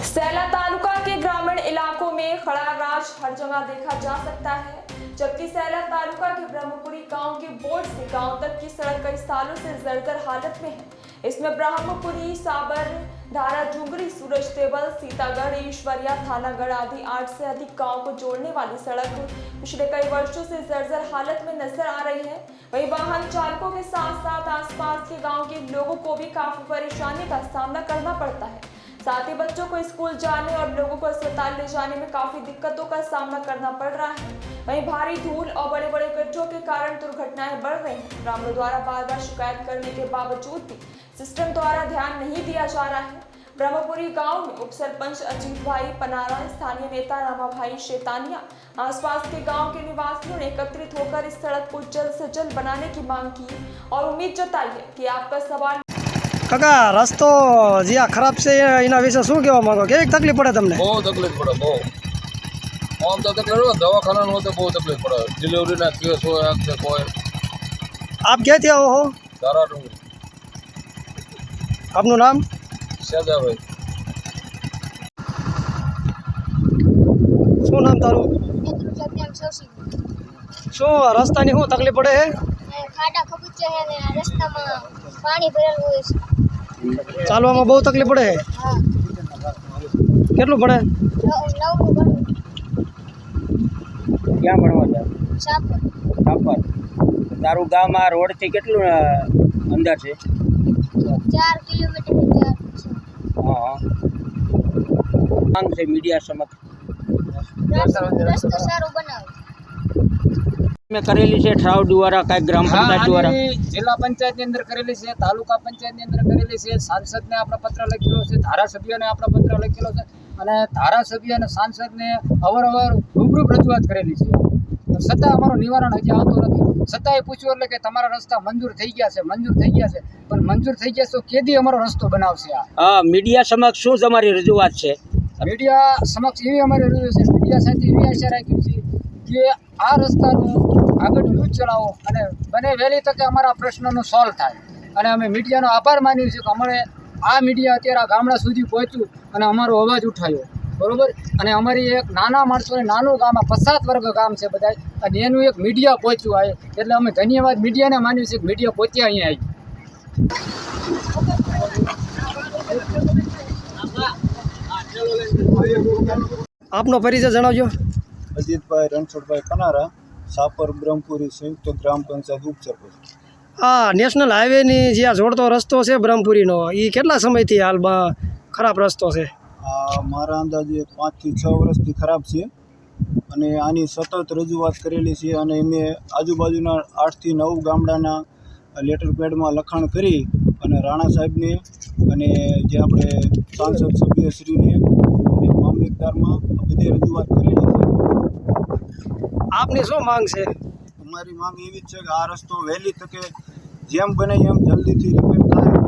सैला तालुका के ग्रामीण इलाकों में खड़ा राज हर जगह देखा जा सकता है, जबकि सैला तालुका के ब्रह्मपुरी गांव के बोर्ड से गांव तक की सड़क कई सालों से जर्जर हालत में है। इसमें ब्रह्मपुरी, साबर, धारा जुगरी, सूरज तेबल, सीतागढ़, ईश्वरिया, थानागढ़ आदि 8 से अधिक गांव को जोड़ने वाली सड़क पिछले कई वर्षों से जर्जर हालत में नजर आ रही है। वहीं वाहन चालकों के साथ साथ आसपास के गांव के लोगों को भी काफी परेशानी का सामना करना पड़ता है। साथ ही बच्चों को स्कूल जाने और लोगों को अस्पताल ले जाने में काफी दिक्कतों का सामना करना पड़ रहा है। वहीं भारी धूल और बड़े बड़े गड्ढों के कारण दुर्घटनाएं बढ़ रही हैं। ग्रामीणों द्वारा बार बार शिकायत करने के बावजूद भी सिस्टम द्वारा ध्यान नहीं दिया जा रहा है। ब्रह्मपुरी गांव में उप सरपंच अजीत भाई पनारा, स्थानीय नेता रामा भाई शेतानिया, आसपास के गांव के निवासियों ने एकत्रित होकर इस सड़क को जल्द से जल्द बनाने की मांग की और उम्मीद जताई है कि आपका सवाल काका रस्तो जी आ खराब से एना विषय शू कहवा मांगो के तकलीफ पड़े तमने? बहुत तकलीफ पड़े, बहुत आम तो तकलीफ हो, दवाखाना हो तो बहुत तकलीफ पड़े, डिलीवरी ना केस हो से कोई। आप क्या थे हो? धारा डूंगरी आपનું નામ? सजा भाई। શું નામ તારું? શું રસ્તાની શું તકલીફ પડે છે? ખાડા ખબુચે હે ને રસ્તામાં પાણી ભરેલું હોય છે। ચાલવામાં બહુ તકલીફ પડે છે? હા, કેટલું પડે? નવનું ભરવું ક્યાં ભણવા જાવ? સાપર સાપર. તારું ગામ આ રોડથી કેટલું અંદર છે? 4 કિલોમીટર ની ચાર છે। હા, માંગ છે મીડિયા સમક્ષ રસ્તો સારો બનાવો। મેં કરેલી છે ઠરાવ દ્વારા, કાંઈક ગ્રામ પંચાયત દ્વારા? જિલ્લા પંચાયતની અંદર કરેલી છે, તાલુકા પંચાયતની અંદર કરેલી છે, સાંસદને આપણે પત્ર લખેલો છે, ધારાસભ્યોને આપણે પત્ર લખેલો છે અને ધારાસભ્ય અને સાંસદને અવારનવાર રૂબરૂ રજૂઆત કરેલી છે, છતાં અમારું નિવારણ હજી આવતું નથી। છતાંય પૂછ્યું એટલે કે તમારા રસ્તા મંજૂર થઈ ગયા છે, મંજૂર થઈ ગયા છે, પણ મંજૂર થઈ ગયા તો કેદી અમારો રસ્તો બનાવશે? હા, મીડિયા સમક્ષ શું તમારી રજૂઆત છે? મીડિયા સમક્ષ એવી અમારી રજૂઆત છે, મીડિયા સાથે એવી આશા રાખી છે કે આ રસ્તાનું આગળ ન્યૂઝ ચલાવો અને બને વહેલી તકે અમારા પ્રશ્નનો સોલ્વ થાય। અને અમે મીડિયાનો આભાર માનીએ છીએ કે અમને આ મીડિયા અત્યારે આ ગામડા સુધી પહોંચ્યું અને અમારો અવાજ ઉઠાવ્યો, બરાબર। અને અમારી એક નાના માણસોને નાનું ગામ, આ પછાત વર્ગ ગામ છે બધા, અને એનું એક મીડિયા પહોંચ્યું આવે, એટલે અમે ધન્યવાદ મીડિયાને માનીએ છીએ કે મીડિયા પહોંચ્યા અહીંયા આવી। આપનો પરિચય જણાવજો। અજીતભાઈ રણછોડભાઈ પનારા, સાપર બ્રહ્મપુરી સંયુક્ત ગ્રામ પંચાયત ઉપસરપંચ। આ નેશનલ હાઈવેની જે આ જોડતો રસ્તો છે બ્રહ્મપુરીનો, એ કેટલા સમયથી હાલમાં ખરાબ રસ્તો છે? આ મારા અંદાજે 5 થી 6 વર્ષથી ખરાબ છે અને આની સતત રજૂઆત કરેલી છે અને અમે આજુબાજુના 8 થી 9 ગામડાના લેટર પેડમાં લખાણ કરી અને રાણા સાહેબને અને જે આપણે સાંસદ સભ્યશ્રીને અને મામલતદારમાં બધી રજૂઆત કરેલી છે। આપની શું માંગ છે? અમારી માંગ એવી જ છે કે આ રસ્તો વહેલી તકે જેમ બને એમ જલ્દીથી રિપેર થાય